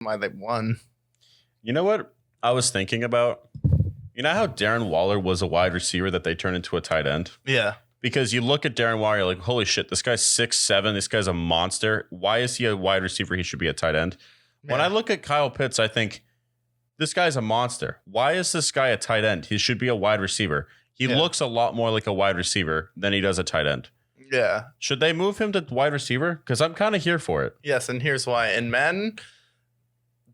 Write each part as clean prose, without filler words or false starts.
why they won. You know what I was thinking about? You know how Darren Waller was a wide receiver that they turned into a tight end? Yeah. Because you look at Darren Waller, you're like, holy shit, this guy's 6'7". This guy's a monster. Why is he a wide receiver? He should be a tight end. Yeah. When I look at Kyle Pitts, I think this guy's a monster. Why is this guy a tight end? He should be a wide receiver. He looks a lot more like a wide receiver than he does a tight end. Yeah. Should they move him to wide receiver? Because I'm kind of here for it. Yes, and here's why. In men,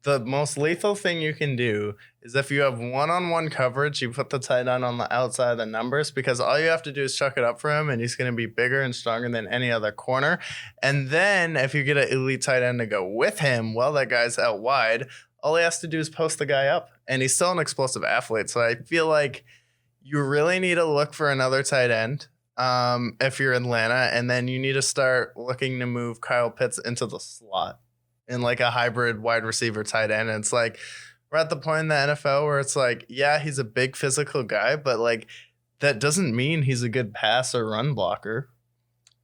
the most lethal thing you can do is if you have one-on-one coverage, you put the tight end on the outside of the numbers, because all you have to do is chuck it up for him, and he's going to be bigger and stronger than any other corner. And then if you get an elite tight end to go with him while that guy's out wide, all he has to do is post the guy up, and he's still an explosive athlete. So I feel like you really need to look for another tight end if you're Atlanta, and then you need to start looking to move Kyle Pitts into the slot in like a hybrid wide receiver tight end. And it's like we're at the point in the NFL where it's like, yeah, he's a big physical guy, but like that doesn't mean he's a good pass or run blocker.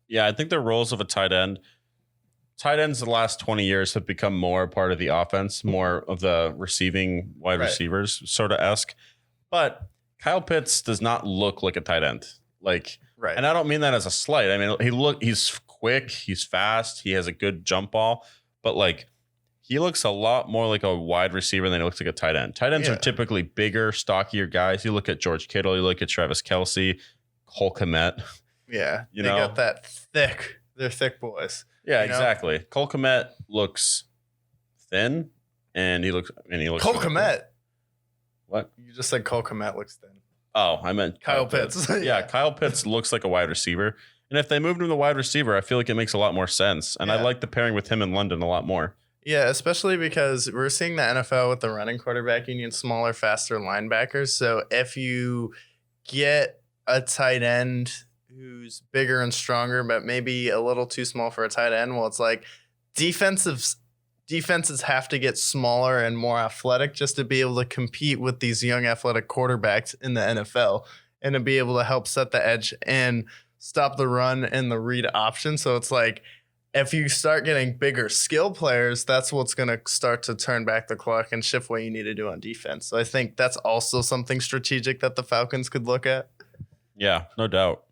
Yeah, I think the roles of a tight ends the last 20 years have become more part of the offense, more of the receiving wide receivers sort of esque. But Kyle Pitts does not look like a tight end. Like, and I don't mean that as a slight. I mean, he's quick, he's fast, he has a good jump ball, but like he looks a lot more like a wide receiver than he looks like a tight end. Tight ends are typically bigger, stockier guys. You look at George Kittle, you look at Travis Kelce, Cole Kmet. Yeah, they got that thick. They're thick boys. Yeah, exactly. Cole Kmet looks thin, and he looks. Cole Kmet. What? You just said Cole Kmet looks thin. Oh, I meant Kyle Pitts. Yeah, Kyle Pitts looks like a wide receiver. And if they moved him to wide receiver, I feel like it makes a lot more sense. And I like the pairing with him in London a lot more. Yeah, especially because we're seeing the NFL with the running quarterback. You need smaller, faster linebackers. So if you get a tight end who's bigger and stronger, but maybe a little too small for a tight end, well, it's like defenses have to get smaller and more athletic just to be able to compete with these young athletic quarterbacks in the NFL and to be able to help set the edge and stop the run and the read option. So it's like if you start getting bigger skill players, that's what's going to start to turn back the clock and shift what you need to do on defense. So I think that's also something strategic that the Falcons could look at. Yeah, no doubt.